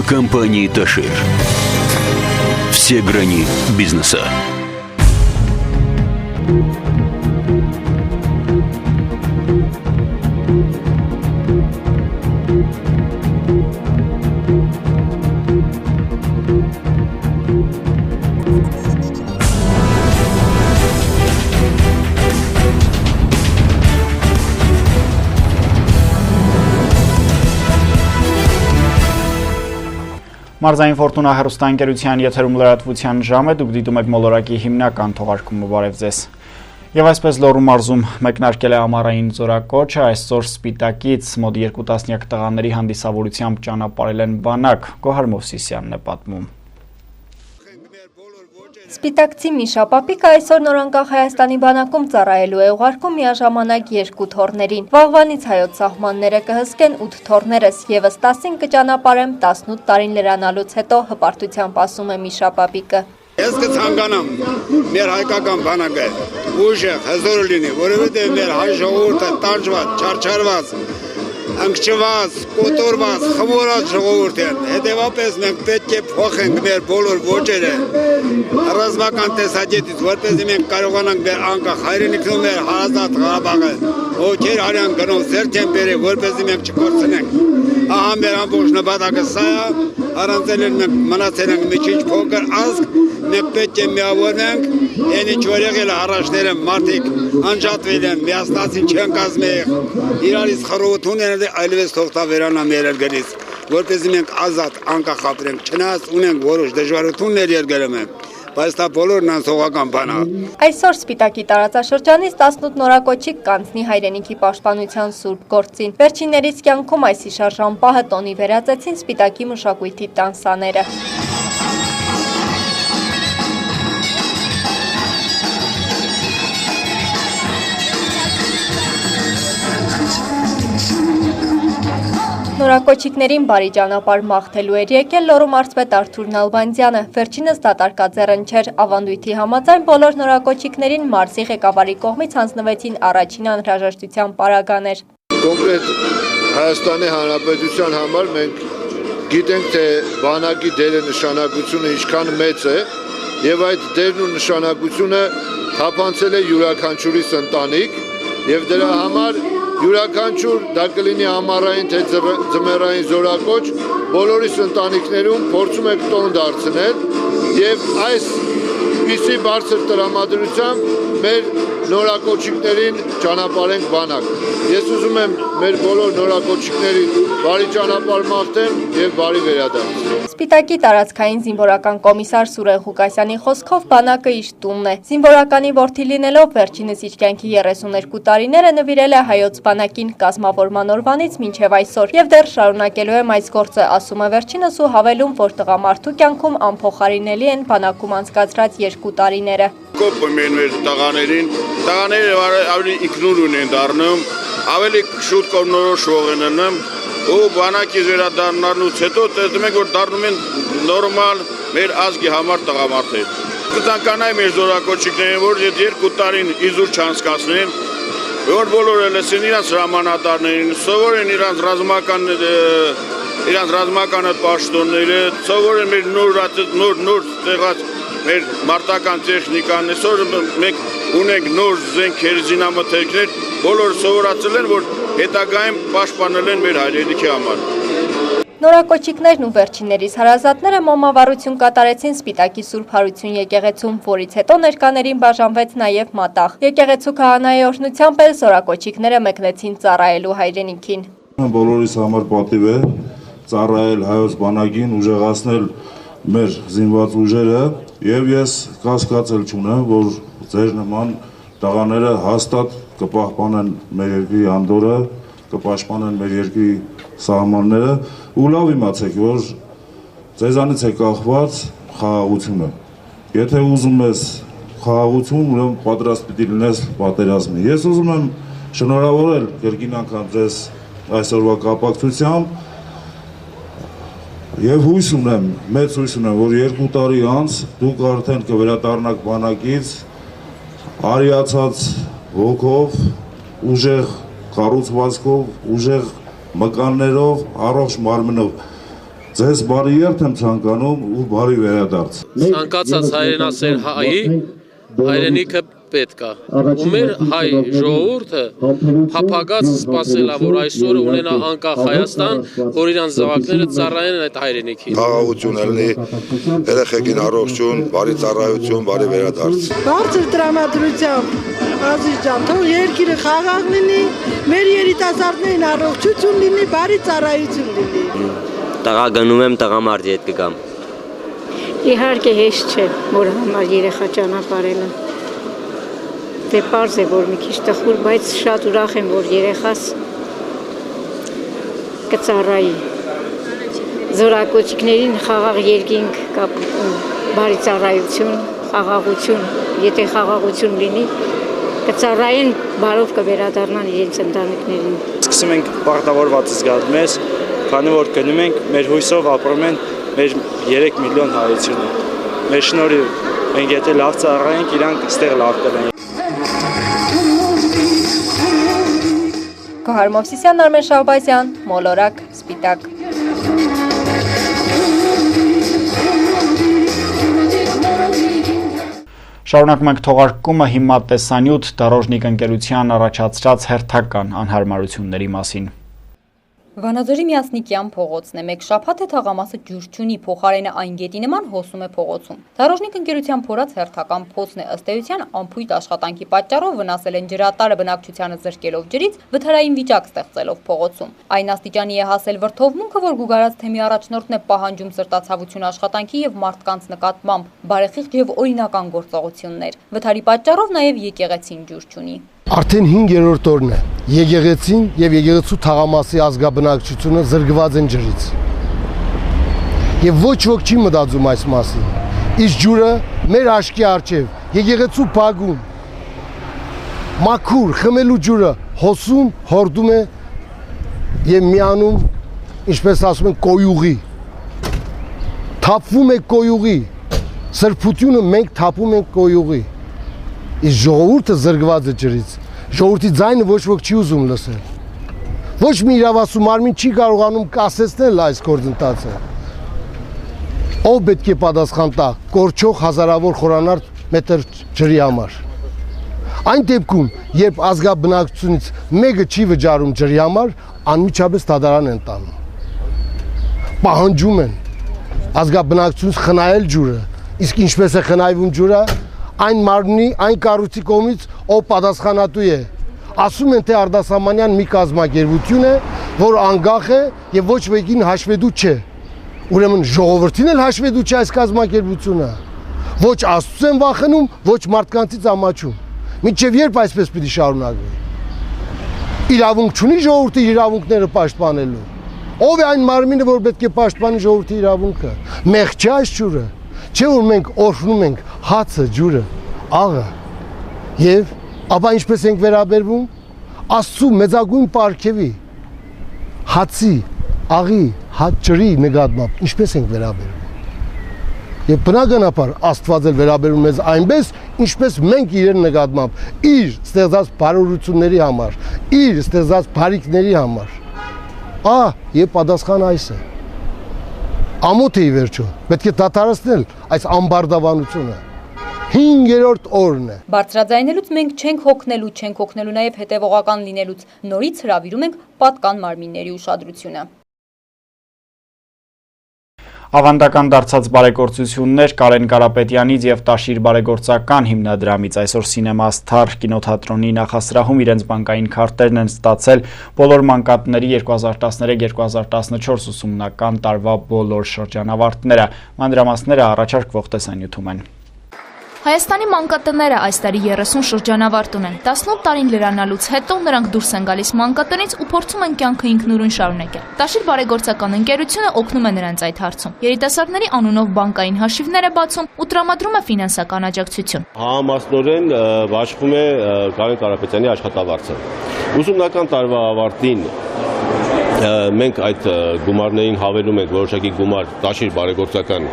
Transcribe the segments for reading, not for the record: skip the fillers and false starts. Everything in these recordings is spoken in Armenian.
Компании «Ташир». Все грани бизнеса. Մարզային Ֆորտունա հեռուստաընկերության եթերում լրատվության ժամ է, դուք դիտում եք մոլորակի հիմնական թողարկումը, բարև ձեզ։ Եվ այսպես Լոռու մարզում մեկնարկել է ամառային զորակոչը, այսօր Սպիտակից մոտ 2 տասնյակ տղաների հանդիսավորությամբ ճանապարհել են բանակ, Գոհար Մովսիսյանն է պատմում։ Սպիտակցի Միշա Պապիկը այսօր նորանկախ Հայաստանի բանակում ծառայելու է ուղարկում միաժամանակ 2 թոռներին։ Վաղվանից հայոց սահմանները կհսկեն 8 թոռներս, եւս 10-ին կճանապարհեմ 18 տարին լրանալուց հետո, հպարտությամբ ասում է Միշա Պապիկը։ Ես կցանկանամ մեր հայկական բանակը ուժեղ, հզոր լինի, որովհետև մեր հայ ժողովուրդը տանջված, չարչարված, ընկճված, կոտորված, խմորած ժողովուրդ են։ Հետևաբար մենք պետք է փոխենք մեր բոլոր ոճերը ռազմական տեսակետից, որպեսզի մենք կարողանանք մեր անկախ հայրենիքն ու մեր հարազատ Ղարաբաղը ովքեր արյան գնով ձեռք են բերել, որպեսզի մենք չկորցնենք։ Ահա մեր ամբողջ նպատակը սա է, առանց մենք մնացել ենք մի քիչ փոքր ազգ, մենք պետք է միավորվենք, այն ինչ որ եղել է առաջները մարդիկ անջատվել են, միասնացին չեն կազմել, իրարից խռովություն են այլևս թողտա վերանա մեր երկրից, որպեսզի մենք ազատ անկախ ապրենք, չնայած ունենք որոշ դժվարություններ երկրում են, բայց դա բոլորն անսողական բան է։ Այսօր Սպիտակի տարածաշրջանից 18 նորակոչիկ կանցնի հայրենիքի պաշտպանության սուրբ գործին։ Վերջիններից կյանքում այս հիշարժան պահը տոնի վերածեցին Սպիտակի մշակույթի տանսաները։ Նորակոչիկներին բարի ճանապարհ մաղթելու էր եկել Լոռու մարզպետ Արթուր Նալբանդյանը։ Վերջինս դատարկաձեռն չէր, ավանդույթի համաձայն բոլոր նորակոչիկներին մարզի ղեկավարի կողմից հանձնվեցին առաջին անհրաժեշտության պարագաներ։ Կոնկրետ Հայաստանի Հանրապետության համար մենք գիտենք, թե բանակի դերը նշանակությունը ինչքան մեծ է, եւ այդ դերն ու նշանակությունը թափանցել է յուրաքանչյուրիս ընտանիք, եւ դրա համար յուրաքանչյուր դա կլինի ամառային թե ձմեռային զորակոչ, բոլորիս ընտանիքներում փորձում ենք տոն դարձնել եւ այս պիսի բարձր տրամադրությամբ մեր նորակոչիկներին ճանապարհենք բանակ։ Ես ուզում եմ մեր բոլոր նորակոչիկներին բարի ճանապարհ մաղթեմ եւ բարի վերադարձ։ Սպիտակի տարածքային զինվորական կոմիսար Սուրեն Ղուկասյանի խոսքով բանակը իր տունն է։ Զինվորականի որդի լինելով վերջինս իր կյանքի 32 տարիները նվիրել է հայոց բանակին կազմավորման օրվանից մինչև այսօր եւ դեռ շարունակելու եմ այս գործը, ասում է վերջինս ու հավելում, որ տղամարդու կյանքում անփոխարինելի են բանակում անցկացրած 2 տարիները։ Կոպում են մեր տղաները ավելի ինքնուրույն ունեն դառնում, ավելի շուտ կողմնորոշվող են անում ու բանակի վերադառնալուց հետո տեսնում ենք, որ դառնում են նորմալ մեր ազգի համար տղամարդեր։ Կցանկանայի մեր զորակոչիկներին, որ 2 տարին իզուր չանցկացնեն, որ բոլորը լսեն իրանց հրամանատարներին, սովորեն իրանց ռազմական պաշտոնները, սովորեն մեր նոր տեղած մեր մարտական տեխնիկան, այսօր մենք ունենք նոր զենքեր, զինամթերքներ, բոլորը սովորացել են, որ հետագայում պաշտպանել են մեր հայրենիքի համար։ Նորակոչիկներն ու վերջիններից հարազատները մոմավառություն կատարեցին Սպիտակի Սուրբ Հարություն եկեղեցում, որից հետո ներկաներին բաժանվեց նաև մատաղ։ Եկեղեցու քահանայի օրհնությամբ էլ զորակոչիկները մեկնեցին ծառայելու հայրենիքին։ Բոլորիս համար պատիվ է ծառայել հայոց բանակին, ուժեղացնել մեր զինված ուժերը եւ ես կասկածել չունեմ, որ ձեր նման տղաները հաստատ կպահպանեն մեր երկրի անդորը, կպաշտպանեն մեր երկրի սահմանները ու լավ իմացեք, որ ձեզանից է կախված խաղաղությունը։ Եթե ուզում ես խաղաղություն, ուրեմն պատրաստ պիտի լինես պատերազմի։ Ես ուզում եմ շնորհավորել երկին անգամ ձեզ այսօրվա կապակցությամբ եւ հույս ունեմ, մեծ հույս ունեմ, որ 2 տարի անց դուք արդեն կվերադառնաք բանակից արիացած ոգով, ուժեղ կառուցվածքով, ուժեղ մկաններով, առողջ մարմնով։ Ձեզ բարի երթ եմ ցանկանում ու բարի վերադարձ։ Ցանկացած հայրենասեր հայի հայրենիքը պետք է։ Ու մեր հայ ժողովուրդը փափագած սպասել է, որ այսօր ունենա անկախ Հայաստան, որ իրանց զավակները ծառայեն այդ հայրենիքին։ Խաղաղություն ելնի, երեխեքին առողջություն, բարի ծառայություն, բարի վերադարձ։ Բարձր տրամադրությամբ, Ազիզ ջան, թող երկիրը խաղաղ լինի, մեր երիտասարդներին առողջություն լինի, բարի ծառայություն լինի։ Տղա գնում եմ, տղամարդի հետ կգամ։ Իհարկե հեշտ չէ, որ համար երեխա ճանապարհելը։ Դե պարզ է, որ մի քիչ տխուր, բայց շատ ուրախ եմ, որ երեխաս կծառայի։ Զորակոչիկներին խաղաղ երկինք, բարի ծառայություն, խաղաղություն, եթե խաղաղություն լինի, կծառայեն, բարով կվերադառնան իրենց ընտանիքներին։ Սկսում ենք պարտավորված զգալ մեզ, քանի որ գնում ենք, մեր հույսով ապրում են մեր 3 միլիոն հայությունը։ Մեր շնորհիվ մենք եթե լավ ծառայենք, իրանք այստեղ լավ կլինեն։ Գոհար Մովսիսյան, Արմեն Շահբազյան, Մոլորակ, Սպիտակ։ Շարունակում ենք թողարկումը հիմա տեսանյութ Դարոժնիկ ընկերության առաջացրած հերթական անհարմարությունների մասին։ Վանաձորի Միասնիկյան փողոցն է, մեկ շաբաթ է թաղամասը ջուր չունի, փոխարենը այն գետի նման հոսում է փողոցում։ Դարոժնիկ ընկերության փորած հերթական փոցն է, ըստ էության անփույթ աշխատանքի պատճառով վնասել են ջրատարը բնակչությանը զրկելով ջրից, վթարային վիճակ ստեղծելով փողոցում։ Այն աստիճանի է հասել վրդովմունքը, որ Գուգարած թեմի առաջնորդն է պահանջում սրտացավություն աշխատանքի եւ մարդկանց նկատմամբ, բարեխիղճ եւ օրինական գործողություններ։ Վթարի պատճառով նաեւ եկեղեցին ջուր չունի։ Արդեն 5-րդ օրն է, եկեղեցին եւ եկեղեցու թաղամասի ազգաբնակչությունը զրկված են ջրից։ Եվ ոչ ոք չի մտածում այս մասին։ Իսկ ջուրը մեր աշկի առջև, եկեղեցու բագում, մաքուր խմելու ջուրը հոսում, հորդում է եւ միանում, ինչպես ասում են, կոյուղի։ Թափվում է կոյուղի։ Սրբությունը մենք թափում ենք կոյուղի։ Իսկ ժողովուրդը զրկված է ջրից։ Ժողովրդի ձայնը ոչ ոք չի ուզում լսել։ Ոչ մի իրավասու մարմին չի կարողանում կասեցնել այս գործընթացը։ Ով պետք է պատասխան տա կորչող հազարավոր խորանարդ մետր ջրի համար։ Այն դեպքում, երբ ազգաբնակչությունից մեկը չի վճարում ջրի համար, անմիջապես դատարան են տանում։ Պահանջում են ազգաբնակչությունից խնայել ջուրը, իսկ ինչպես է խնայվում ջուրը, այն մարմնի, այն կառույցի կողմից, ով պատասխանատու է։ Ասում են, թե Արտասահմանյան մի կազմակերպություն է, որ անկախ է եւ ոչ մեկին հաշվետու չէ։ Ուրեմն ժողովրդին էլ հաշվետու չէ այս կազմակերպությունը։ Ոչ Աստծուց են վախենում, ոչ մարդկանցից ամաչում։ Մինչեւ երբ այսպես պիտի շարունակվի։ Իրավունք չունի ժողովրդի իրավունքները պաշտպանելու։ Ով է այն մարմինը, որ պետք է պաշտպանի ժողովրդի իրավունքը։ Մեղ չէ այս ջուրը։ Չէ որ մենք օրհնում ենք հացը, ջուրը, աղը։ Եվ ապա ինչպես ենք վերաբերվում Աստծու մեծագույն պարգևի հացի, աղի, հաց ջրի նկատմամբ ինչպես ենք վերաբերվում։ Եվ բնականաբար Աստված էլ վերաբերում մեզ այնպես, ինչպես մենք իրեն նկատմամբ, իր ստեղծած բարօրությունների համար, իր ստեղծած բարիքների համար։ Եվ պատասխան այս է։ Ամոթ է ի վերջո, պետք է դադարեցնել այս ամբարտավանությունը։ 5-րդ օրն է։ Բարձրաձայնելուց մենք չենք հոգնելու նաև հետևողական լինելուց, նորից հրավիրում ենք պատկան մարմինների ուշադրությունը։ Ավանդական դարձած բարեգործություններ Կարեն Կարապետյանից եւ Տաշիր բարեգործական հիմնադրամից այսօր Սինեմա Սթար կինոթատրոնի նախասրահում իրենց բանկային քարտերն են ստացել բոլոր մանկատների 2013-2014 ուսումնական տարվա բոլոր շրջանավարտները։ Մանրամասները առաջարկվող տեսանյութում են։ Հայաստանի մանկատները այս տարի 30 շրջանավարտ ունեն։ 18 տարին լրանալուց հետո նրանք դուրս են գալիս մանկատնից ու փորձում են կյանքը ինքնուրույն շարունակել։ Տաշիր բարեգործական ընկերությունը օգնում է նրանց այդ հարցում։ Երիտասարդների անունով բանկային հաշիվներ է բացում ու տրամադրում է ֆինանսական աջակցություն։ Համասնորեն բաշխվում է Կարեն Կարապետյանի աշխատավարձը։ Ուսումնական տարվա ավարտին մենք այդ գումարներին հավելում ենք որոշակի գումար Տաշիր բարեգործական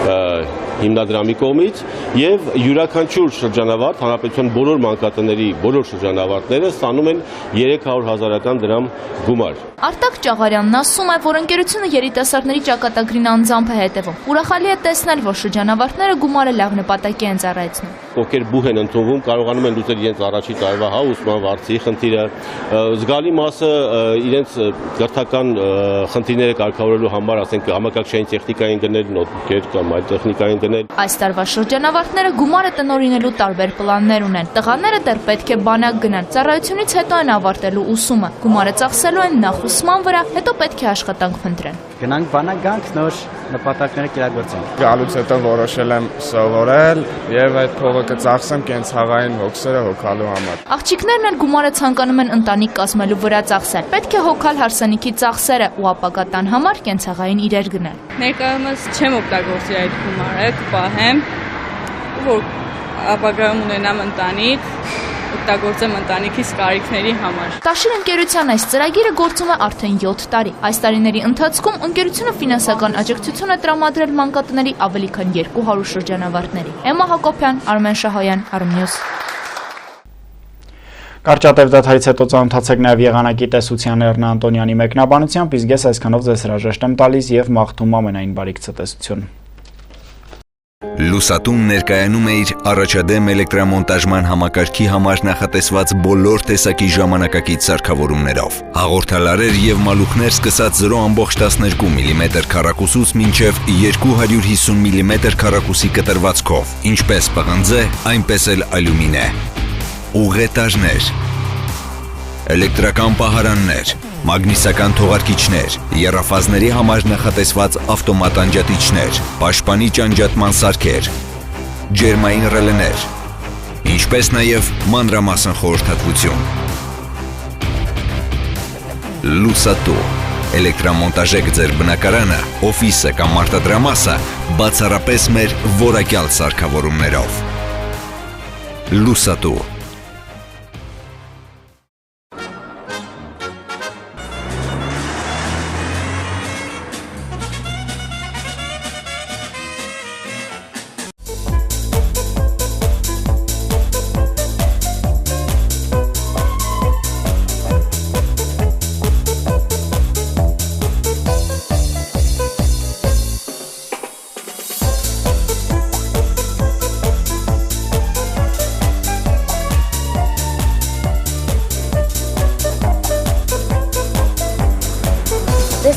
հիմնադրամի կողմից եւ յուրաքանչյուր շրջանավարտ հանրապետության բոլոր մանկատների բոլոր շրջանավարտները ստանում են 300,000 դրամ գումար։ Արտակ Ճաղարյանն ասում է, որ ընկերությունը երիտասարդների ճակատագրին անձամբ է հետևում։ Ուրախալի է տեսնել, որ շրջանավարտները գումարը լավ նպատակի են ծառայեցնում։ Ովքեր բուհ են ընդունվում, կարողանում են լուծել իրենց առաջի տարվա ուսման վարձի խնդիրը, զգալի մասը իրենց կրթական խնդիրները կարգավորելու համար, ասենք համակարգչային տեխնիկային գնել, նոթբուքեր կամ այլ տեխնիկային գնել։ Այս տարվա շրջանավարտները գումարը տնօրինելու տարբեր պլաններ ունեն։ Տղաները դեռ պետք է բանակ գնան։ Ծառայությունից հետո են ավարտելու ուսումը։ Գումարը ծախսելու են նախ ուսման վրա, հետո պետք է աշխատանք փնտրեն։ Գնանք բանակ գանք, նոր նպատակները կիրագործենք։ Գալուց հետո որոշել եմ սովորել եւ այդ փողը կծախսեմ կենցաղային հոգսերը հոգալու համար։ Աղջիկներն էլ գումարը ցանկանում են ընտանիք կազմելու վրա ծախսել։ Պետք է հոգալ հարսանիքի ծախսերը ու ապագա տան համար կենցաղային իրեր գնել։ Ներկայումս չեմ օգտագործի այդ գումարը, կպահեմ, որ ապագայում ունենամ ընտանիք, օգտագործեմ ընտանիքիս կարիքների համար։ Տաշիր ընկերության այս ծրագիրը գործում է արդեն 7 տարի։ Այս տարիների ընթացքում ընկերությունը ֆինանսական աջակցություն է տրամադրել մանկատների ավելի քան 200 շրջանավարտների։ Էմմա Հակոբյան, Արմեն Շահոյան, Armnews։ Կարճատև դադարից հետո ծանոթացեք նաև եղանակի տեսության Էռնա Անտոնյանի մեկնաբանությամբ, իսկ ես այսքանով ձեզ հրաժեշտ եմ տալիս եւ մաղթում ամենայն բարիք ցտեսություն։ Լուսատուն ներկայանում է իր առաջադեմ էլեկտրամոնտաժման համակարգի համար նախատեսված բոլոր տեսակի ժամանակակից սարքավորումներով։ Հաղորդալարեր եւ մալուխներ սկսած 0.12 մմ քառակուսուց մինչև 250 մմ քառակուսի կտրվածքով, ինչպես պղնձե, այնպես էլ ալյումինե։ Ուղղետաժներ, էլեկտրական պահարաններ, մագնիսական թողարկիչներ, եռաֆազների համար նախատեսված ավտոմատ անջատիչներ, պաշտպանի անջատման սարքեր, ջերմային ռելեներ, ինչպես նաև մանրամասն խորհրդատվություն։ Լուսատու էլեկտրամոնտաժեք ձեր բնակարանը, օֆիսը կամ արտադրամասը բացառապես մեր որակյալ սարքավորումներով։ Լուսատու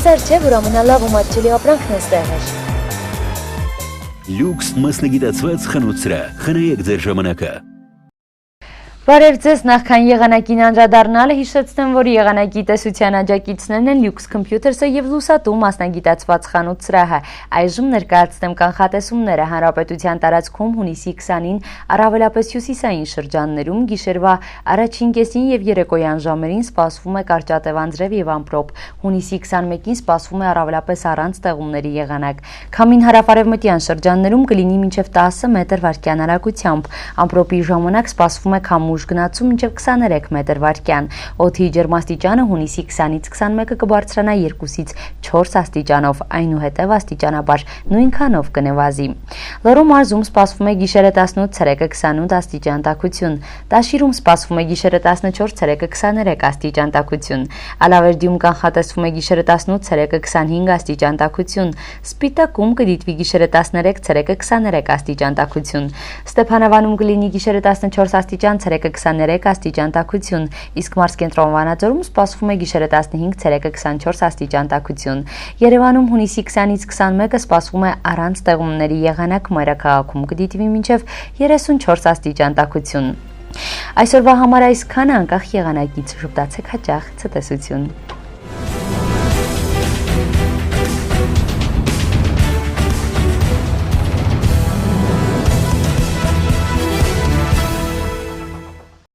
Տեսար չէ, որ ամենալավ ու մատչելի ապրանքն էստեղ էր։ Լյուքս մասնագիտացված խանութսրահ, խնայեք ձեր ժամանակը։ Բարև ձեզ, նախքան եղանակին անդրադառնալը հիշեցնեմ, որ եղանակի տեսության աջակիցներն են Lux Computers-ը եւ Լուսատու մասնագիտացված խանութ սրահը։ Այժմ ներկայացնեմ կանխատեսումները հանրապետության տարածքում հունիսի 20-ին, առավելապես հյուսիսային շրջաններում գիշերվա առաջին կեսին եւ երեկոյան ժամերին սպասվում է կարճատև անձրև եւ ամպրոպ։ Հունիսի 21-ին սպասվում է առավելապես առանց տեղումների եղանակ։ Քամին հարավարևմտյան շրջաններում կլինի մինչև 10 մետր վարկյան արագությամբ։ Ամպրոպի ժամանակ սպասվում է քամուշ գնացում մինչև 23 մետր վարկյան։ Օդի ջերմաստիճանը հունիսի 20-ից 21-ը կբարձրանա 2-ից 4 աստիճանով, այնուհետև աստիճանաբար նույնքանով կնվազի։ Լոռու մարզում սպասվում է գիշերը 18, ցերեկը 28 աստիճան տաքություն։ Տաշիրում սպասվում է գիշերը 14, ցերեկը 23 աստիճան տաքություն։ Ալավերդիում կանխատեսվում է գիշերը 18, ցերեկը 25 աստիճան տաքություն։ Սպիտակում կդիտվի գիշերը 13, ցերեկը 23 աստիճան տաքություն։ Ստեփանավանում կլինի գիշերը 14 աստիճան, ցերեկը 23 աստիճան տաքություն, իսկ մարզկենտրոն Վանաձորում սպասվում է գիշերը 15, ցերեկը 24 աստիճան տաքություն։ Երևանում հունիսի 20-ից 21-ը սպասվում է առանց տեղումների եղանակ, մայրաքաղաքում կդիտվի մինչև 34 աստիճան տաքություն։ Այսօրվա համար այսքանը, անկախ եղանակից, շփտացեք հաճախ, ցտեսություն։